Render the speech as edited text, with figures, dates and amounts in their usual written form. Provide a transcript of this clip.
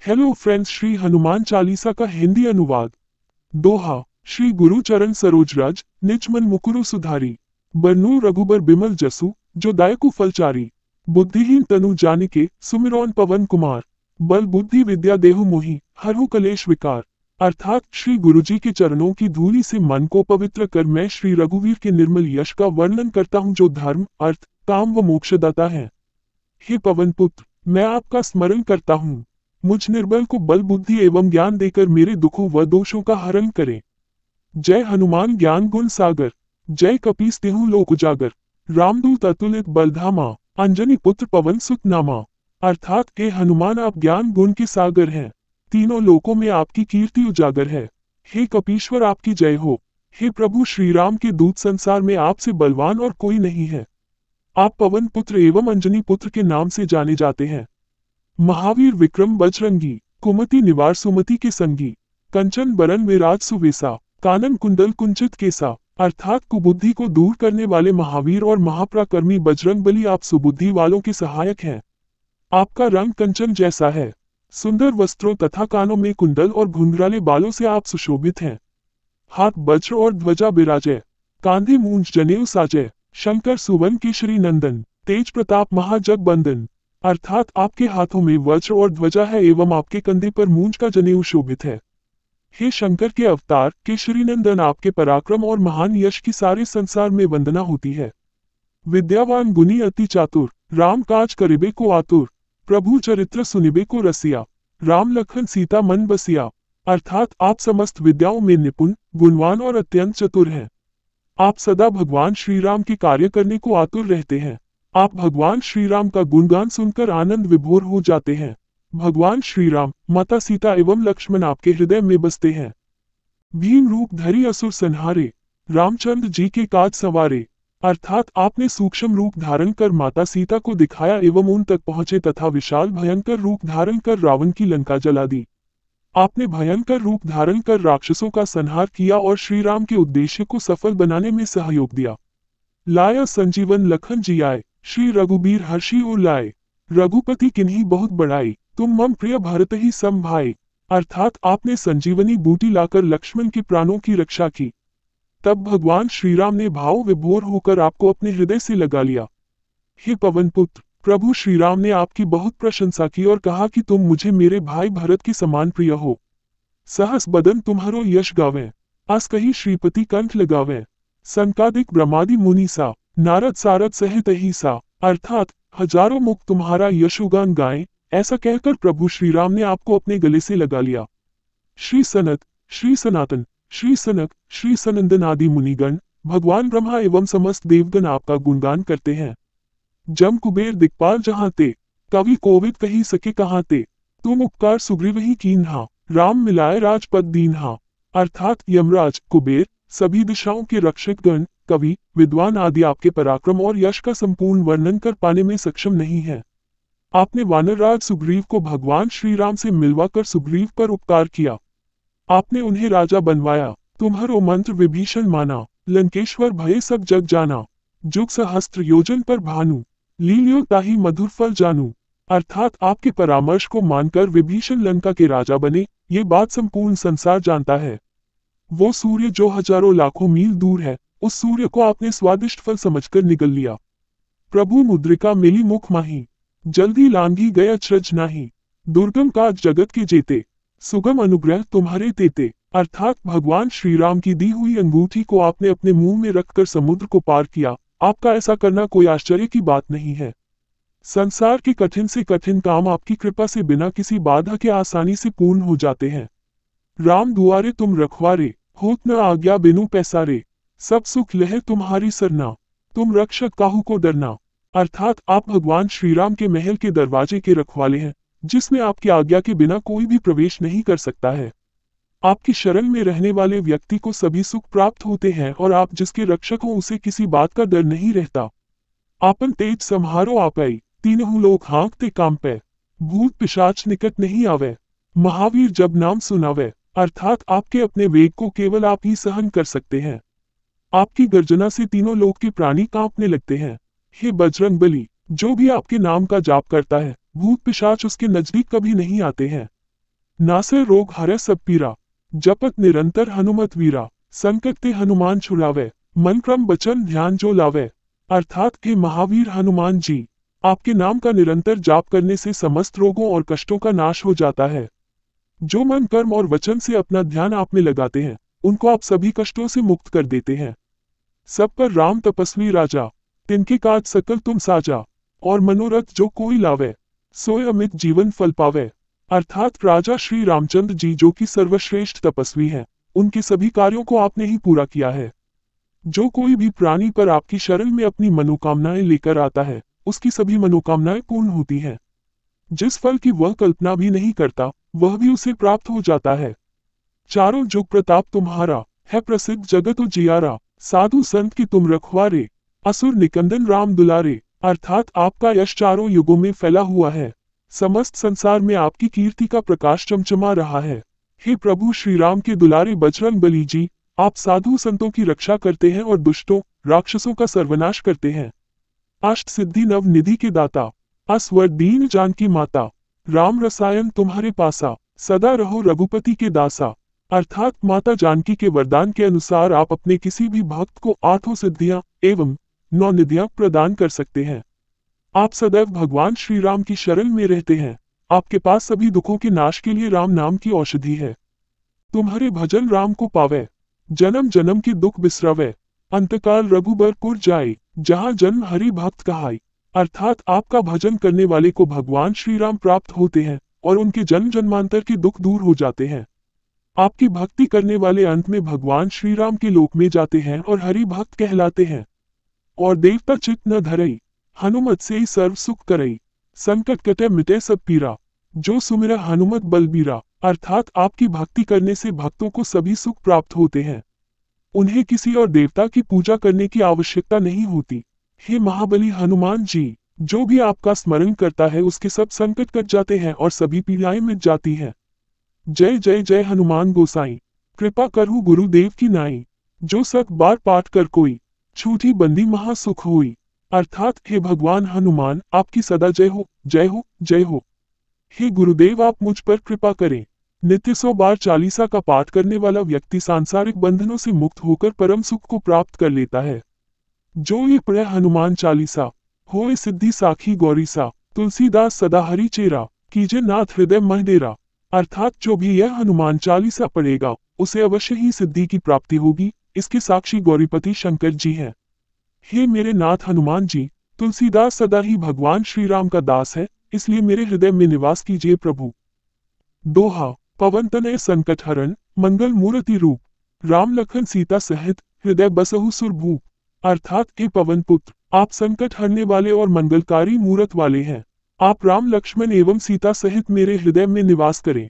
Hello friends, Shri Hanuman Chalisa का हिंदी अनुवाद। दोहा। श्री गुरु चरण सरोजराज, निज मन मुकुरु सुधारी। बरनू रघुबर बिमल जसु, जो दायकु फलचारी। बुद्धिहीन तनु जानिके, सुमिरौन पवन कुमार। बल बुद्धि विद्या देहु मोहि, हरहु कलेश विकार। अर्थात श्री गुरुजी के चरणों की धूलि से मन को पवित्र कर मैं श्री रघुवीर के निर्मल यश का वर्णन करता हूँ, जो धर्म, अर्थ, काम व मोक्षदाता है। हे पवन पुत्र, मैं आपका स्मरण करता हूँ। मुझ निर्बल को बल बुद्धि एवं ज्ञान देकर मेरे दुखों व दोषों का हरण करें। जय हनुमान ज्ञान गुण सागर, जय कपीस तिहु लोक उजागर। रामदूत अतुलित बलधामा, अंजनी पुत्र पवन सुत नामा। अर्थात हे हनुमान, आप ज्ञान गुण के सागर हैं। तीनों लोकों में आपकी कीर्ति उजागर है। हे कपीश्वर, आपकी जय हो। हे प्रभु श्री राम के दूत, संसार में आपसे बलवान और कोई नहीं है। आप पवन पुत्र एवं अंजनी पुत्र के नाम से जाने जाते हैं। महावीर विक्रम बजरंगी, कुमति निवार सुमति के संगी। कंचन बरन विराज सुवेसा, कानन कुंडल कुंचित केसा। अर्थात कुबुद्धि को दूर करने वाले महावीर और महापराक्रमी बजरंगबली आप सुबुद्धि वालों के सहायक हैं। आपका रंग कंचन जैसा है। सुंदर वस्त्रों तथा कानों में कुंडल और घुंघराले बालों से आप सुशोभित हैं। हाथ वज्र और ध्वजा बिराजय, कांधे मूंज जनेऊ साजय। शंकर सुवन केशरी नंदन, तेज प्रताप महाजग बंदन। अर्थात आपके हाथों में वज्र और ध्वजा है एवं आपके कंधे पर मूंज का जनेऊ शोभित है। हे शंकर के अवतार केशरी नंदन, आपके पराक्रम और महान यश की सारे संसार में वंदना होती है। विद्यावान गुनी अति चातुर, राम काज करिबे को आतुर। प्रभु चरित्र सुनिबे को रसिया, राम लखन सीता मन बसिया। अर्थात आप समस्त विद्याओं में निपुण, गुणवान और अत्यंत चतुर हैं। आप सदा भगवान श्री राम के कार्य करने को आतुर रहते हैं। आप भगवान श्री राम का गुणगान सुनकर आनंद विभोर हो जाते हैं। भगवान श्री राम, माता सीता एवं लक्ष्मण आपके हृदय में बसते हैं। भीम रूप धरी असुर संहारे, रामचंद्र जी के काज सवारे। अर्थात आपने सूक्ष्म रूप धारण कर माता सीता को दिखाया एवं उन तक पहुंचे तथा विशाल भयंकर रूप धारण कर रावण की लंका जला दी। आपने भयंकर रूप धारण कर राक्षसों का संहार किया और श्री राम के उद्देश्य को सफल बनाने में सहयोग दिया। लाया संजीवन लखन जी आए, श्री रघुबीर हर्षि उर लाए। रघुपति किन्हीं बहुत बड़ाई, तुम मम प्रिय भरत ही सम भाई। अर्थात आपने संजीवनी बूटी लाकर लक्ष्मण के प्राणों की रक्षा की। तब भगवान श्री राम ने भाव विभोर होकर आपको अपने हृदय से लगा लिया। हे पवन पुत्र, प्रभु श्री राम ने आपकी बहुत प्रशंसा की और कहा कि तुम मुझे मेरे भाई भरत के समान प्रिय हो। सहस बदन तुम्हारो यश गावें, अस कही श्रीपति कंठ लगावें। संकादिक ब्रह्मादि मुनीसा, नारद सारद सहित ही सा। अर्थात हजारों मुख तुम्हारा यशोगान गाएं। ऐसा कहकर प्रभु श्री राम ने आपको अपने गले से लगा लिया। श्री सनत, श्री सनातन, श्री सनक, श्री सनंदन आदि मुनिगण, भगवान ब्रह्मा एवं समस्त देवगण आपका गुणगान करते हैं। जम कुबेर दिक्पाल जहाँ ते, कवि कोविद कही सके कहाँ ते। तुम उपकार सुग्रीव ही कीन्हा, राम मिलाए राजपद दीन्हा। अर्थात यमराज, कुबेर, सभी दिशाओं के रक्षक गण, कवि, विद्वान आदि आपके पराक्रम और यश का संपूर्ण वर्णन कर पाने में सक्षम नहीं है। आपने वानरराज सुग्रीव को भगवान श्री राम से मिलवाकर सुग्रीव पर उपकार किया। आपने उन्हें राजा बनवाया। तुम्हारो मंत्र विभीषण माना, लंकेश्वर भये सब जग जाना। जुग सहस्त्र योजन पर भानु, लीलियो ताहि मधुर फल जानू। अर्थात आपके परामर्श को मानकर विभीषण लंका के राजा बने, ये बात संपूर्ण संसार जानता है। वो सूर्य जो हजारों लाखों मील दूर है, उस सूर्य को आपने स्वादिष्ट फल समझकर निगल लिया। प्रभु मुद्रिका मिली मुख माही, जल्दी लांघी गया अचरज नाही। दुर्गम काज जगत के जेते, सुगम अनुग्रह तुम्हारे तेते। अर्थात भगवान श्री राम की दी हुई अंगूठी को आपने अपने मुंह में रखकर समुद्र को पार किया। आपका ऐसा करना कोई आश्चर्य की बात नहीं है। संसार के कठिन से कठिन काम आपकी कृपा से बिना किसी बाधा के आसानी से पूर्ण हो जाते हैं। राम दुआरे तुम रखवारे, होत न आज्ञा बिनु पैसारे। सब सुख लहे तुम्हारी सरना, तुम रक्षक काहू को डरना। अर्थात आप भगवान श्री राम के महल के दरवाजे के रखवाले हैं, जिसमें आपकी आज्ञा के बिना कोई भी प्रवेश नहीं कर सकता है। आपकी शरण में रहने वाले व्यक्ति को सभी सुख प्राप्त होते हैं और आप जिसके रक्षक हो उसे किसी बात का डर नहीं रहता। आपन तेज सम्हारो आपै, तीनहु लोक हाँकते कांपै। भूत पिशाच निकट नहीं आवे, महावीर जब नाम सुनावे। अर्थात आपके अपने वेग को केवल आप ही सहन कर सकते हैं। आपकी गर्जना से तीनों लोक के प्राणी कांपने लगते हैं। हे बजरंगबली, जो भी आपके नाम का जाप करता है, भूत पिशाच उसके नजदीक कभी नहीं आते हैं। नासे रोग हरे सब पीरा, जपत निरंतर हनुमत वीरा, संकट ते हनुमान छुड़ावे, मन क्रम वचन ध्यान जो लावे। अर्थात हे महावीर हनुमान जी, आपके नाम का निरंतर जाप करने से समस्त रोगों और कष्टों का नाश हो जाता है। जो मन कर्म और वचन से अपना ध्यान आप में लगाते हैं, उनको आप सभी कष्टों से मुक्त कर देते हैं। सब पर राम तपस्वी राजा, तिनके काज सकल तुम साजा, और मनोरथ जो कोई लावे, सोय अमित जीवन फल पावे। अर्थात राजा श्री रामचंद्र जी जो कि सर्वश्रेष्ठ तपस्वी हैं, उनके सभी कार्यों को आपने ही पूरा किया है। जो कोई भी प्राणी पर आपकी शरण में अपनी मनोकामनाएं लेकर आता है, उसकी सभी मनोकामनाएं पूर्ण होती हैं। जिस फल की वह कल्पना भी नहीं करता, वह भी उसे प्राप्त हो जाता है। चारों जुग प्रताप तुम्हारा, है प्रसिद्ध जगत उजियारा, साधु संत की तुम रखवारे, असुर निकंदन राम दुलारे। अर्थात आपका यश चारों युगों में फैला हुआ है। समस्त संसार में आपकी कीर्ति का प्रकाश चमचमा रहा है। हे प्रभु श्री राम के दुलारे बजरंग बली जी, आप साधु संतों की रक्षा करते हैं और दुष्टों राक्षसों का सर्वनाश करते हैं। अष्ट सिद्धि नव निधि के दाता, असवर दीन जानकी माता, राम रसायन तुम्हारे पासा, सदा रहो रघुपति के दासा। अर्थात माता जानकी के वरदान के अनुसार आप अपने किसी भी भक्त को 8 सिद्धियां एवं 9 निधियां प्रदान कर सकते हैं। आप सदैव भगवान श्री राम की शरण में रहते हैं। आपके पास सभी दुखों के नाश के लिए राम नाम की औषधि है। तुम्हारे भजन राम को पावे, जन्म जन्म की दुख बिसरावे, अंतकाल रघुबरपुर जाए, जहाँ जन्म हरि भक्त कहाई। अर्थात आपका भजन करने वाले को भगवान श्री राम प्राप्त होते हैं और उनके जन्म जन्मांतर के दुख दूर हो जाते हैं। आपकी भक्ति करने वाले अंत में भगवान श्री राम के लोक में जाते हैं और हरि भक्त कहलाते हैं। और देवता चित न धरई, हनुमत से ही सर्व सुख करई, संकट कटे मिटे सब पीरा, जो सुमिरा हनुमत बलबीरा। अर्थात आपकी भक्ति करने से भक्तों को सभी सुख प्राप्त होते हैं। उन्हें किसी और देवता की पूजा करने की आवश्यकता नहीं होती। हे महाबली हनुमान जी, जो भी आपका स्मरण करता है उसके सब संकट कट जाते हैं और सभी पीड़ाएं मिट जाती हैं। जय जय जय हनुमान गोसाई, कृपा करहु गुरुदेव की नाई, जो 100 बार पाठ कर कोई, छूटी बंदी महासुख हुई। अर्थात हे भगवान हनुमान, आपकी सदा जय हो जय हो जय हो। हे गुरुदेव, आप मुझ पर कृपा करें। नित्य 100 बार चालीसा का पाठ करने वाला व्यक्ति सांसारिक बंधनों से मुक्त होकर परम सुख को प्राप्त कर लेता है। जो ये पढ़े हनुमान चालीसा, होए सिद्धि साखी गौरीसा, तुलसीदास सदा हरि चेरा, कीजे नाथ हृदय मह डेरा। अर्थात जो भी यह हनुमान चालीसा पढ़ेगा, उसे अवश्य ही सिद्धि की प्राप्ति होगी। इसके साक्षी गौरीपति शंकर जी हैं। हे मेरे नाथ हनुमान जी, तुलसीदास सदा ही भगवान श्री राम का दास है, इसलिए मेरे हृदय में निवास कीजिए प्रभु। दोहा, पवन तनय संकट हरण, मंगल मूर्ति रूप, राम लखन सीता सहित, हृदय बसहु सुरभूप। अर्थात हे पवन पुत्र, आप संकट हरने वाले और मंगलकारी मूरत वाले हैं। आप राम लक्ष्मण एवं सीता सहित मेरे हृदय में निवास करें।